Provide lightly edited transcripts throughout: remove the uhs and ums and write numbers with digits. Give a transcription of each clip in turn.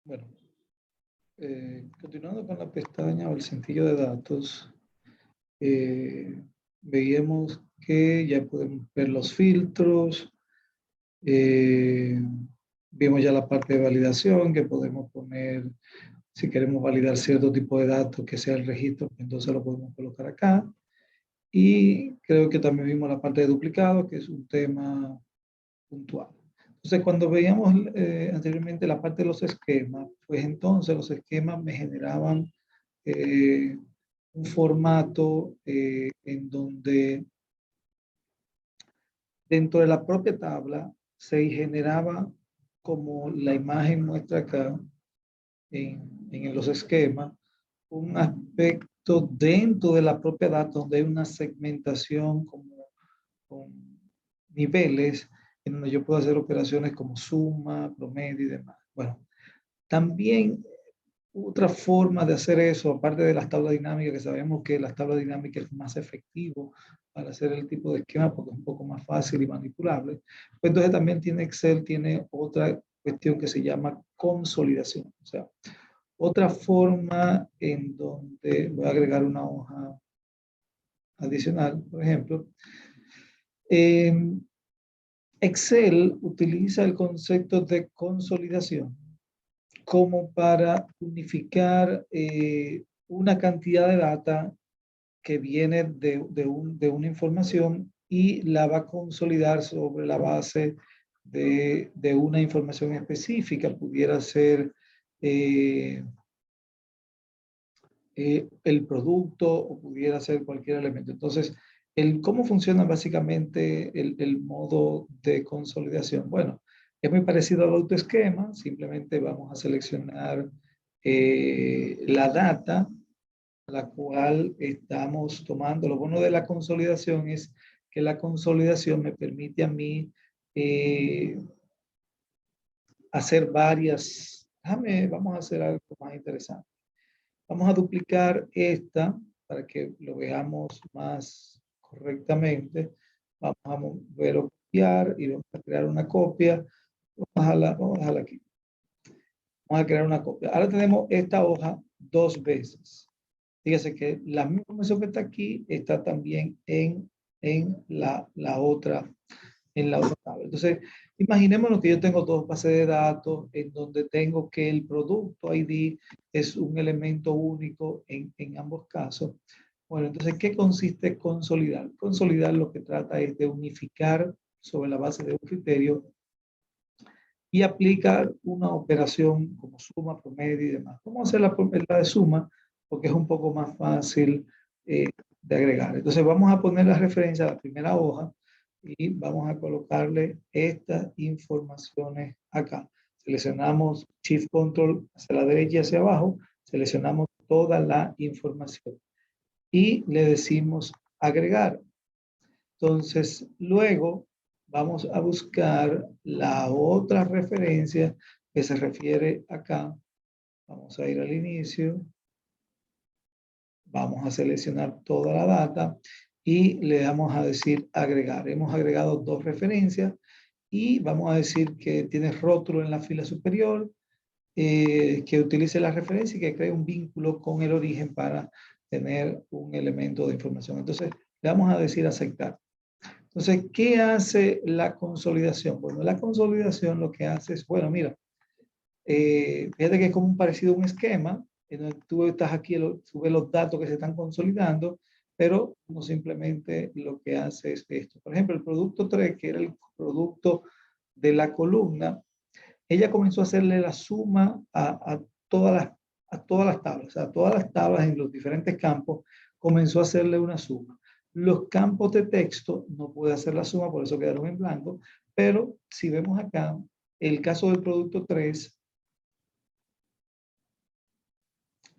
Bueno, continuando con la pestaña o el cintillo de datos, veíamos que ya podemos ver los filtros, vimos ya la parte de validación, que podemos poner, si queremos validar cierto tipo de datos, que sea el registro, entonces lo podemos colocar acá. Y creo que también vimos la parte de duplicado, que es un tema puntual. Entonces, cuando veíamos anteriormente la parte de los esquemas, pues entonces los esquemas me generaban un formato en donde dentro de la propia tabla se generaba como la imagen muestra acá en los esquemas, un aspecto dentro de la propia data donde hay una segmentación como con niveles en donde yo puedo hacer operaciones como suma, promedio y demás. Bueno, también otra forma de hacer eso, aparte de las tablas dinámicas, que sabemos que las tablas dinámicas es más efectivo para hacer el tipo de esquema porque es un poco más fácil y manipulable, pues entonces también tiene Excel, tiene otra cuestión que se llama consolidación. O sea, otra forma en donde voy a agregar una hoja adicional, por ejemplo. Excel utiliza el concepto de consolidación como para unificar una cantidad de data que viene de una información y la va a consolidar sobre la base de una información específica. Pudiera ser el producto o pudiera ser cualquier elemento. Entonces, ¿cómo funciona básicamente el modo de consolidación? Bueno, es muy parecido al autoesquema, simplemente vamos a seleccionar la data la cual estamos tomando. Lo bueno de la consolidación es que la consolidación me permite a mí hacer varias, vamos a hacer algo más interesante. Vamos a duplicar esta para que lo veamos más correctamente. Vamos a mover o copiar y vamos a crear una copia. Vamos a dejarla aquí. Vamos a crear una copia. Ahora tenemos esta hoja dos veces. Fíjese que la misma información que está aquí está también en la otra tabla. Entonces, imaginémonos que yo tengo dos bases de datos en donde tengo que el producto ID es un elemento único en ambos casos. Bueno, entonces, ¿qué consiste consolidar? Consolidar lo que trata es de unificar sobre la base de un criterio y aplicar una operación como suma, promedio y demás. ¿Cómo hacer la de suma? Porque es un poco más fácil de agregar. Entonces vamos a poner la referencia a la primera hoja y vamos a colocarle estas informaciones acá. Seleccionamos Shift Control hacia la derecha y hacia abajo, seleccionamos toda la información y le decimos agregar. Entonces, luego vamos a buscar la otra referencia que se refiere acá. Vamos a ir al inicio. Vamos a seleccionar toda la data y le vamos a decir agregar. Hemos agregado dos referencias y vamos a decir que tiene rótulo en la fila superior, que utilice la referencia y que cree un vínculo con el origen para tener un elemento de información. Entonces, le vamos a decir aceptar. Entonces, ¿qué hace la consolidación? Bueno, la consolidación lo que hace es, bueno, mira, fíjate que es como un parecido a un esquema, en donde tú estás aquí, tú ves los datos que se están consolidando, pero no simplemente lo que hace es esto. Por ejemplo, el producto 3, que era el producto de la columna, ella comenzó a hacerle la suma a todas las tablas, o sea, a todas las tablas en los diferentes campos, comenzó a hacerle una suma. Los campos de texto no puede hacer la suma, por eso quedaron en blanco, pero si vemos acá, el caso del producto 3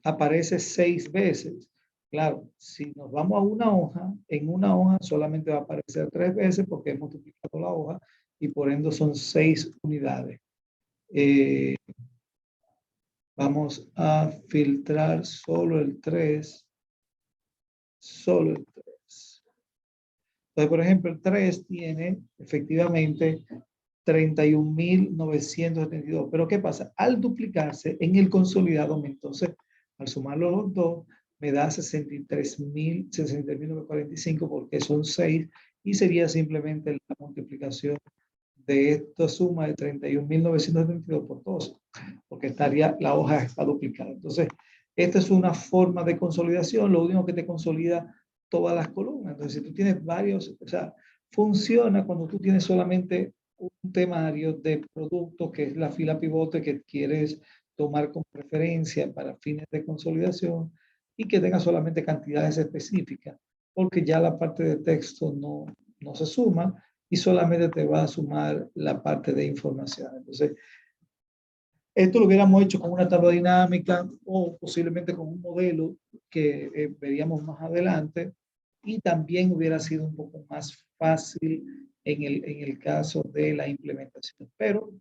aparece 6 veces. Claro, si nos vamos a una hoja, en una hoja solamente va a aparecer 3 veces porque hemos duplicado la hoja y por ende son 6 unidades. Vamos a filtrar solo el 3. Solo el 3. Entonces, por ejemplo, el 3 tiene efectivamente 31.972. Pero ¿qué pasa? Al duplicarse en el consolidado, entonces, al sumarlo los dos, me da 63.945 porque son 6 y sería simplemente la multiplicación de esta suma de 31.972 por 2, porque estaría, la hoja está duplicada. Entonces, esta es una forma de consolidación, lo único que te consolida todas las columnas. Entonces, si tú tienes varios, o sea, funciona cuando tú tienes solamente un temario de productos, que es la fila pivote que quieres tomar como referencia para fines de consolidación y que tenga solamente cantidades específicas, porque ya la parte de texto no se suma y solamente te va a sumar la parte de información. Entonces, esto lo hubiéramos hecho con una tabla dinámica o posiblemente con un modelo que veríamos más adelante y también hubiera sido un poco más fácil en el caso de la implementación. Pero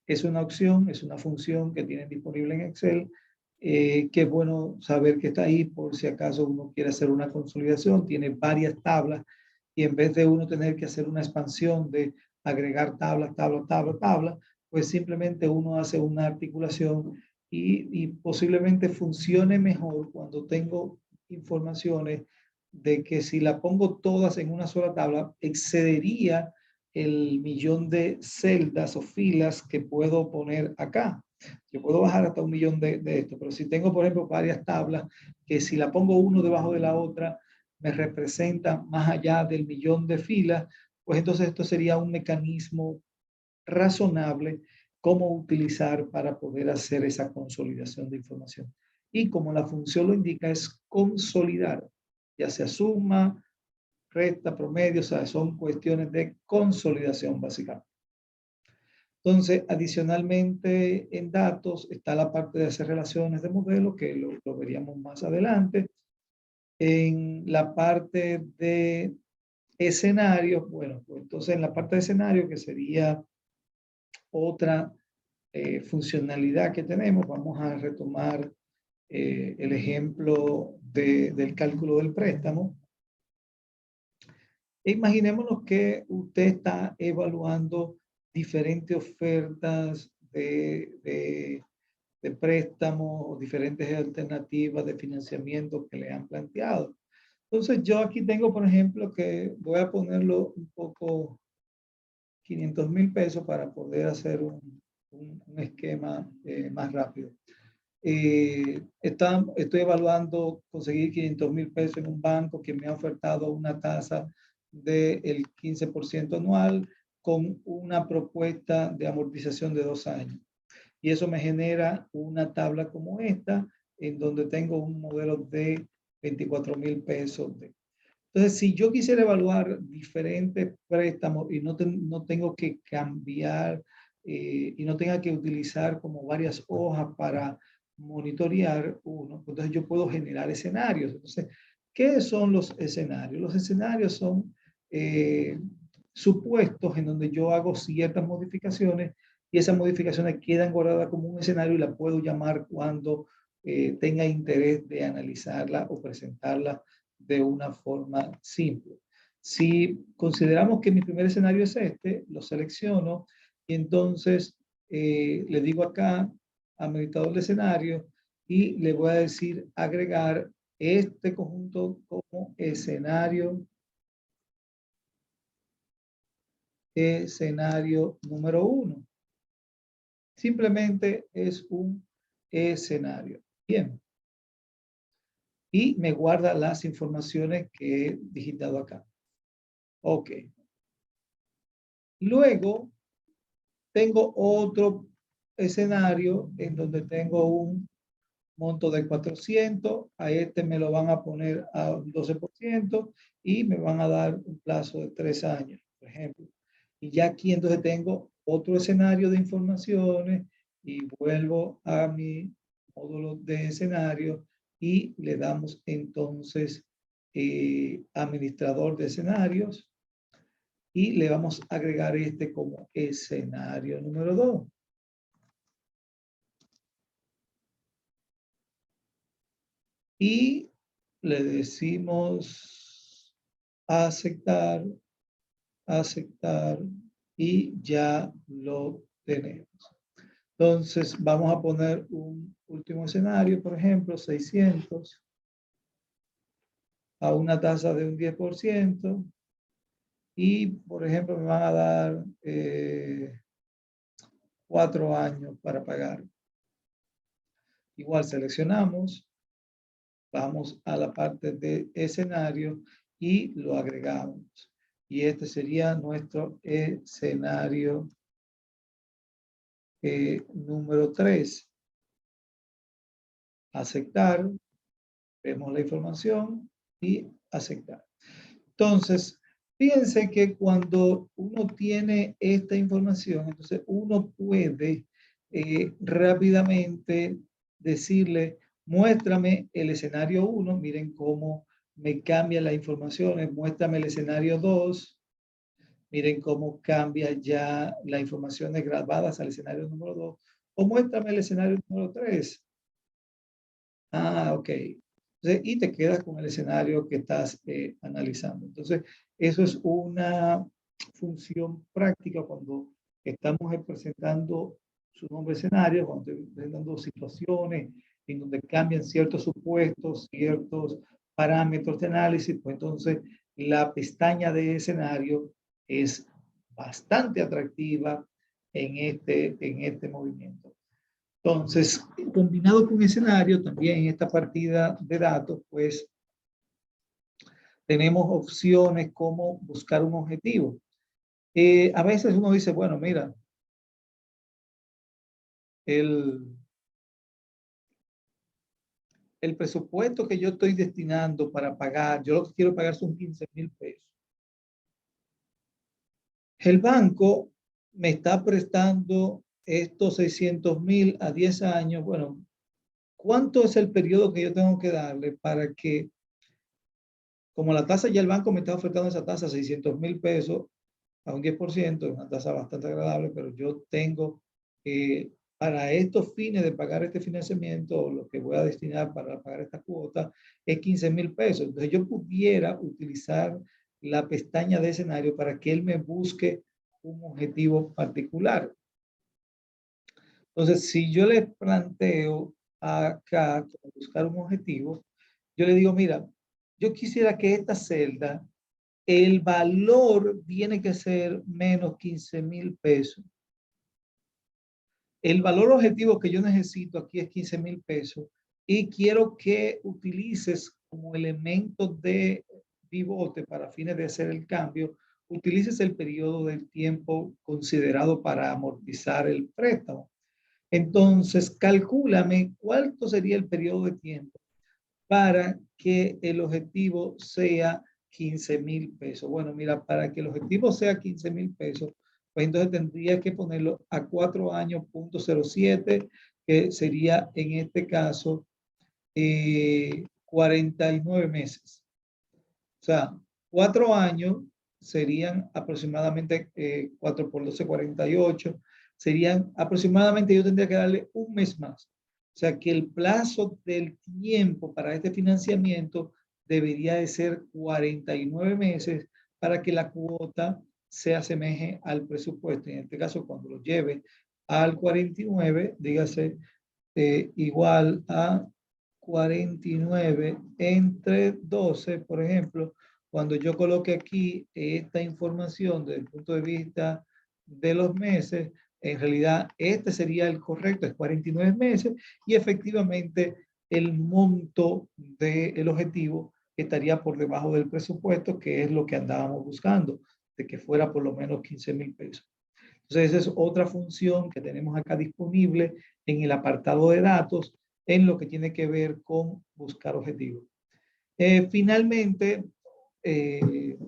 es una opción, es una función que tienen disponible en Excel, que es bueno saber que está ahí por si acaso uno quiere hacer una consolidación, tiene varias tablas y en vez de uno tener que hacer una expansión de agregar tablas, pues simplemente uno hace una articulación y posiblemente funcione mejor cuando tengo informaciones de que si la pongo todas en una sola tabla, excedería el millón de celdas o filas que puedo poner acá. Yo puedo bajar hasta 1.000.000 de esto, pero si tengo, por ejemplo, varias tablas que si la pongo uno debajo de la otra, me representa más allá del millón de filas, pues entonces esto sería un mecanismo razonable cómo utilizar para poder hacer esa consolidación de información. Y como la función lo indica, es consolidar, ya sea suma, resta, promedio, o sea, son cuestiones de consolidación básicamente. Entonces, adicionalmente en datos está la parte de hacer relaciones de modelos, que lo veríamos más adelante. En la parte de escenarios, bueno, pues entonces en la parte de escenario, que sería otra funcionalidad que tenemos, vamos a retomar el ejemplo del cálculo del préstamo. Imaginémonos que usted está evaluando diferentes ofertas de préstamos, diferentes alternativas de financiamiento que le han planteado. Entonces yo aquí tengo, por ejemplo, que voy a ponerlo un poco 500.000 pesos para poder hacer un esquema más rápido. Estoy evaluando conseguir 500.000 pesos en un banco que me ha ofertado una tasa del 15% anual con una propuesta de amortización de 2 años. Y eso me genera una tabla como esta, en donde tengo un modelo de 24.000 pesos. Entonces, si yo quisiera evaluar diferentes préstamos y no tengo que cambiar y no tenga que utilizar como varias hojas para monitorear uno, entonces yo puedo generar escenarios. Entonces, ¿qué son los escenarios? Los escenarios son supuestos en donde yo hago ciertas modificaciones y esas modificaciones quedan guardadas como un escenario y la puedo llamar cuando tenga interés de analizarla o presentarla de una forma simple. Si consideramos que mi primer escenario es este, lo selecciono y entonces le digo acá administrador de escenario y le voy a decir agregar este conjunto como escenario número 1. Simplemente es un escenario. Bien. Y me guarda las informaciones que he digitado acá. Ok. Luego tengo otro escenario en donde tengo un monto de 400. A este me lo van a poner a un 12% y me van a dar un plazo de 3 años, por ejemplo. Y ya aquí entonces tengo otro escenario de informaciones y vuelvo a mi módulo de escenario y le damos entonces administrador de escenarios y le vamos a agregar este como escenario número 2. Y le decimos aceptar, aceptar, y ya lo tenemos. Entonces, vamos a poner un último escenario, por ejemplo, 600 a una tasa de un 10%. Y, por ejemplo, me van a dar 4 años para pagar. Igual seleccionamos, vamos a la parte de escenario y lo agregamos. Y este sería nuestro escenario número 3. Aceptar, vemos la información y aceptar. Entonces, fíjense que cuando uno tiene esta información, entonces uno puede rápidamente decirle, muéstrame el escenario 1, miren cómo me cambia las informaciones, muéstrame el escenario 2, miren cómo cambia ya las informaciones grabadas al escenario número 2, o muéstrame el escenario número 3. Ah, ok. Entonces, y te quedas con el escenario que estás analizando. Entonces, eso es una función práctica cuando estamos presentando su nombre escenario, cuando estoy presentando situaciones en donde cambian ciertos supuestos, ciertos parámetros de análisis, pues entonces la pestaña de escenario es bastante atractiva en este movimiento. Entonces, combinado con escenario, también en esta partida de datos, pues tenemos opciones como buscar un objetivo. A veces uno dice, bueno, mira, el presupuesto que yo estoy destinando para pagar, yo lo que quiero pagar son 15,000 pesos. El banco me está prestando estos 600,000 a 10 años. Bueno, ¿cuánto es el periodo que yo tengo que darle para que, como la tasa ya el banco me está ofertando esa tasa, 600,000 pesos a un 10%, una tasa bastante agradable, pero yo tengo para estos fines de pagar este financiamiento, lo que voy a destinar para pagar esta cuota es 15,000 pesos. Entonces yo pudiera utilizar la pestaña de escenario para que él me busque un objetivo particular. Entonces, si yo le planteo acá buscar un objetivo, yo le digo, mira, yo quisiera que esta celda, el valor tiene que ser menos 15,000 pesos. El valor objetivo que yo necesito aquí es 15,000 pesos y quiero que utilices como elemento de pivote para fines de hacer el cambio, utilices el periodo del tiempo considerado para amortizar el préstamo. Entonces, calcúlame cuánto sería el periodo de tiempo para que el objetivo sea 15,000 pesos. Bueno, mira, para que el objetivo sea 15,000 pesos, pues entonces tendría que ponerlo a 4 años, punto 07, que sería en este caso 49 meses. O sea, 4 años serían aproximadamente 4 por 12, 48. Serían aproximadamente, yo tendría que darle un mes más. O sea, que el plazo del tiempo para este financiamiento debería de ser 49 meses para que la cuota se asemeje al presupuesto. En este caso, cuando lo lleve al 49, dígase igual a 49 entre 12, por ejemplo, cuando yo coloque aquí esta información desde el punto de vista de los meses, en realidad este sería el correcto, es 49 meses, y efectivamente el monto del objetivo estaría por debajo del presupuesto, que es lo que andábamos buscando, de que fuera por lo menos 15,000 pesos. Entonces, esa es otra función que tenemos acá disponible en el apartado de datos en lo que tiene que ver con buscar objetivos. Finalmente, en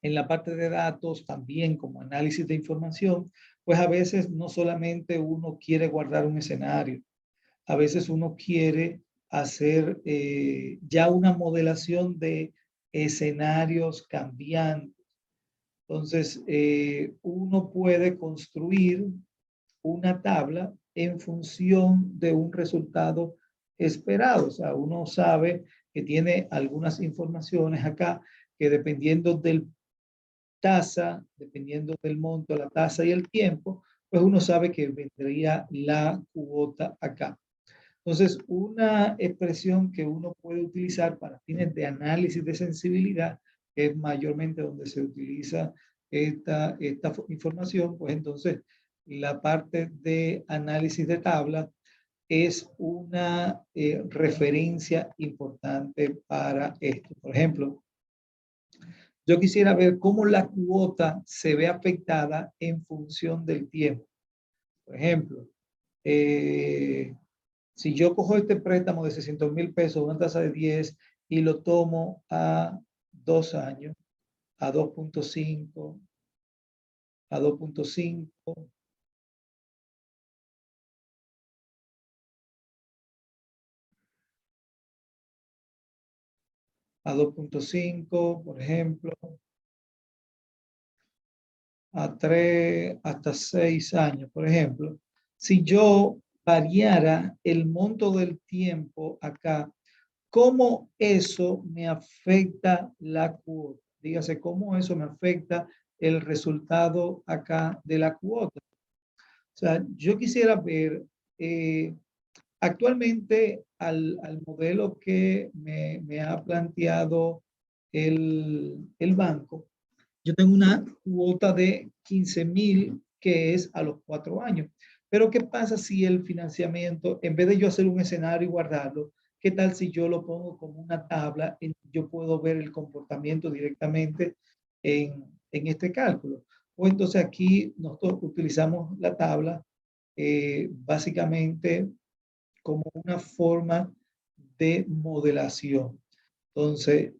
la parte de datos, también como análisis de información, pues a veces no solamente uno quiere guardar un escenario, a veces uno quiere hacer ya una modelación de escenarios cambiantes. Entonces, uno puede construir una tabla en función de un resultado esperado. O sea, uno sabe que tiene algunas informaciones acá que dependiendo del tasa, dependiendo del monto, la tasa y el tiempo, pues uno sabe que vendría la cuota acá. Entonces, una expresión que uno puede utilizar para fines de análisis de sensibilidad, que es mayormente donde se utiliza esta información, pues entonces la parte de análisis de tabla es una referencia importante para esto. Por ejemplo, yo quisiera ver cómo la cuota se ve afectada en función del tiempo. Por ejemplo, si yo cojo este préstamo de 600,000 pesos, una tasa de 10, y lo tomo a 2 años, a 2.5, a 2.5, a 2.5, por ejemplo, a 3, hasta 6 años, por ejemplo. Si yo variara el monto del tiempo acá, ¿cómo eso me afecta la cuota? Dígase, ¿cómo eso me afecta el resultado acá de la cuota? O sea, yo quisiera ver actualmente al modelo que me ha planteado el banco. Yo tengo una cuota de 15,000 que es a los 4 años. Pero ¿qué pasa si el financiamiento, en vez de yo hacer un escenario y guardarlo, qué tal si yo lo pongo como una tabla y yo puedo ver el comportamiento directamente en este cálculo? O entonces aquí nosotros utilizamos la tabla básicamente como una forma de modelación. Entonces,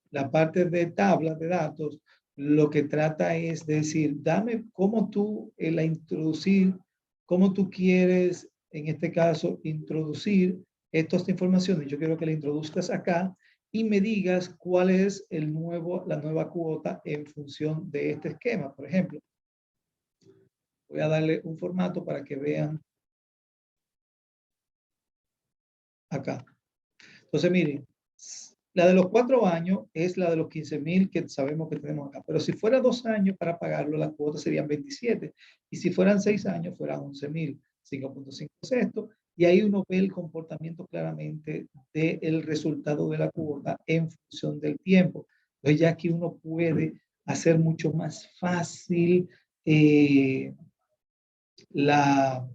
la parte de tablas de datos lo que trata es decir, dame cómo tú la introducir, cómo tú quieres, en este caso, introducir estas informaciones. Yo quiero que la introduzcas acá y me digas cuál es la nueva cuota en función de este esquema. Por ejemplo, voy a darle un formato para que vean acá. Entonces, miren, la de los 4 años es la de los 15,000 que sabemos que tenemos acá. Pero si fuera 2 años para pagarlo, la cuota serían 27. Y si fueran 6 años, fueran 11,000. 5.5 es esto. Y ahí uno ve el comportamiento claramente del resultado de la cuota en función del tiempo. Entonces ya aquí uno puede hacer mucho más fácil la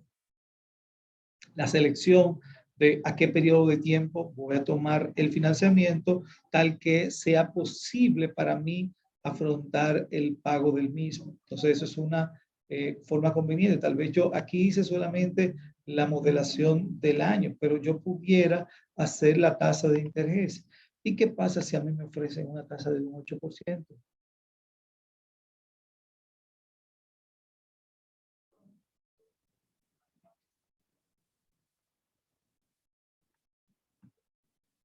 selección de a qué periodo de tiempo voy a tomar el financiamiento tal que sea posible para mí afrontar el pago del mismo. Entonces, eso es una forma conveniente. Tal vez yo aquí hice solamente la modelación del año, pero yo pudiera hacer la tasa de interés. ¿Y qué pasa si a mí me ofrecen una tasa de un 8%?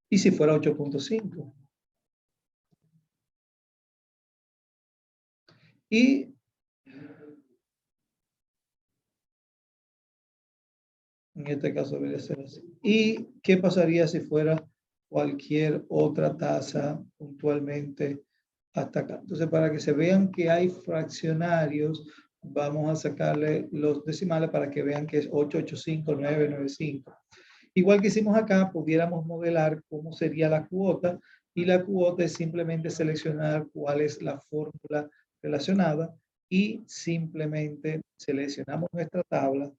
¿Y si fuera 8.5? Y en este caso debería ser así. ¿Y qué pasaría si fuera cualquier otra tasa puntualmente hasta acá? Entonces, para que se vean que hay fraccionarios, vamos a sacarle los decimales para que vean que es 885,995. Igual que hicimos acá, pudiéramos modelar cómo sería la cuota, y la cuota es simplemente seleccionar cuál es la fórmula relacionada y simplemente seleccionamos nuestra tabla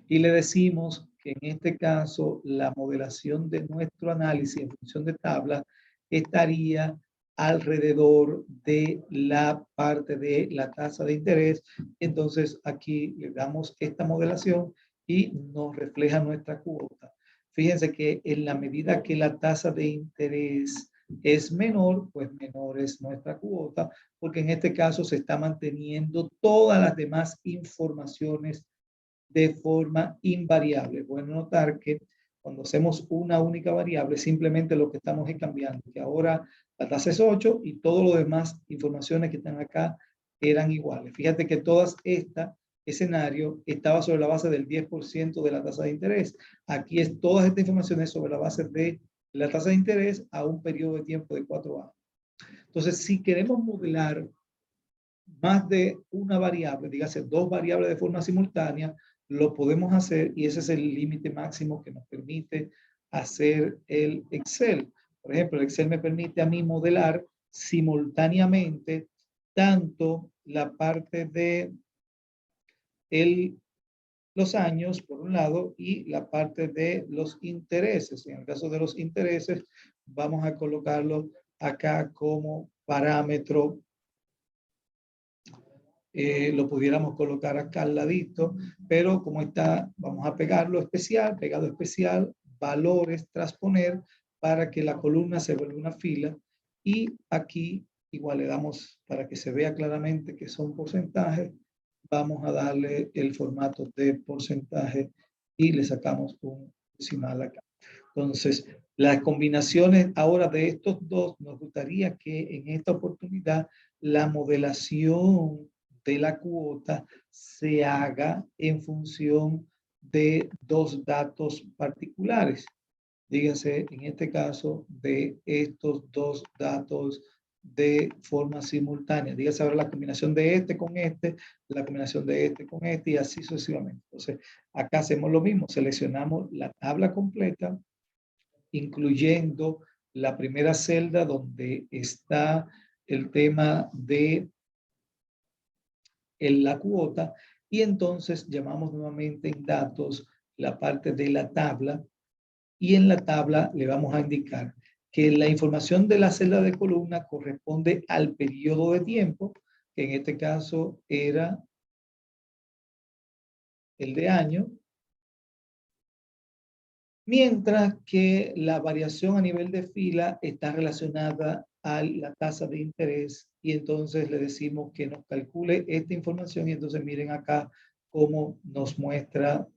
y le decimos que en este caso la modelación de nuestro análisis en función de tabla estaría alrededor de la parte de la tasa de interés. Entonces aquí le damos esta modelación y nos refleja nuestra cuota. Fíjense que en la medida que la tasa de interés es menor, pues menor es nuestra cuota, porque en este caso se está manteniendo todas las demás informaciones de forma invariable. Bueno, notar que cuando hacemos una única variable, simplemente lo que estamos es cambiando, que ahora la tasa es 8 y todo lo demás informaciones que están acá eran iguales. Fíjate que todas estas escenarios estaba sobre la base del 10% de la tasa de interés. Aquí es todas estas informaciones sobre la base de la tasa de interés a un periodo de tiempo de 4 años. Entonces, si queremos modelar más de una variable, dígase 2 variables de forma simultánea, lo podemos hacer y ese es el límite máximo que nos permite hacer el Excel. Por ejemplo, el Excel me permite a mí modelar simultáneamente tanto la parte de los años, por un lado, y la parte de los intereses. En el caso de los intereses, vamos a colocarlo acá como parámetro. Lo pudiéramos colocar acá al ladito, pero como está, vamos a pegarlo especial, pegado especial, valores, transponer, para que la columna se vuelva una fila. Y aquí igual le damos, para que se vea claramente que son porcentajes, vamos a darle el formato de porcentaje y le sacamos un decimal acá. Entonces, las combinaciones ahora de estos dos, nos gustaría que en esta oportunidad la modelación de la cuota se haga en función de 2 datos particulares. Dígase, en este caso, de estos 2 datos de forma simultánea. Dígase ahora la combinación de este con este, la combinación de este con este y así sucesivamente. Entonces, acá hacemos lo mismo, seleccionamos la tabla completa, incluyendo la primera celda donde está el tema de la cuota, y entonces llamamos nuevamente en datos la parte de la tabla, y en la tabla le vamos a indicar que la información de la celda de columna corresponde al periodo de tiempo, que en este caso era el de año, mientras que la variación a nivel de fila está relacionada a la tasa de interés, y entonces le decimos que nos calcule esta información, y entonces miren acá cómo nos muestra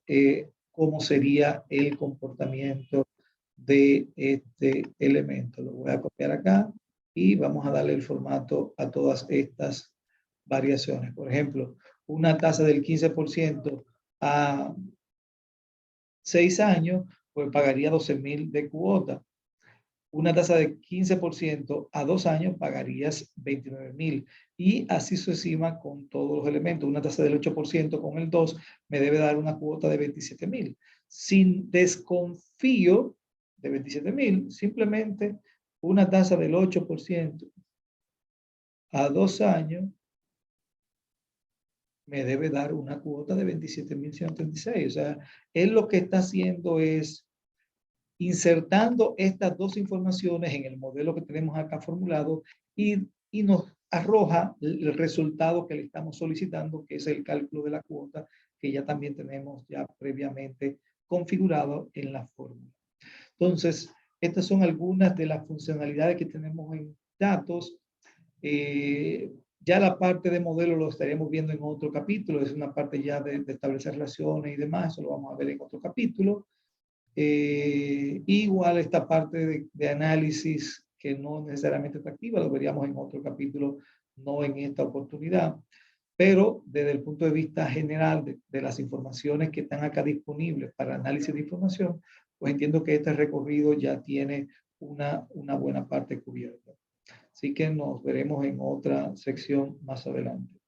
cómo sería el comportamiento de este elemento. Lo voy a copiar acá y vamos a darle el formato a todas estas variaciones. Por ejemplo, una tasa del 15% a 6 años, pues pagaría 12,000 de cuota. Una tasa de 15% a 2 años pagarías 29,000, y así sucesiva con todos los elementos. Una tasa del 8% con el 2 me debe dar una cuota de 27,000. Sin desconfío de 27,000, simplemente una tasa del 8% a 2 años me debe dar una cuota de 27,136. O sea, él lo que está haciendo es insertando estas 2 informaciones en el modelo que tenemos acá formulado, y nos arroja el resultado que le estamos solicitando, que es el cálculo de la cuota, que ya también tenemos ya previamente configurado en la fórmula. Entonces, estas son algunas de las funcionalidades que tenemos en datos. Ya la parte de modelo lo estaremos viendo en otro capítulo, es una parte ya de establecer relaciones y demás, eso lo vamos a ver en otro capítulo. Igual esta parte de análisis, que no necesariamente está activa, lo veríamos en otro capítulo, no en esta oportunidad. Pero desde el punto de vista general de las informaciones que están acá disponibles para análisis de información, pues entiendo que este recorrido ya tiene una buena parte cubierta. Así que nos veremos en otra sección más adelante.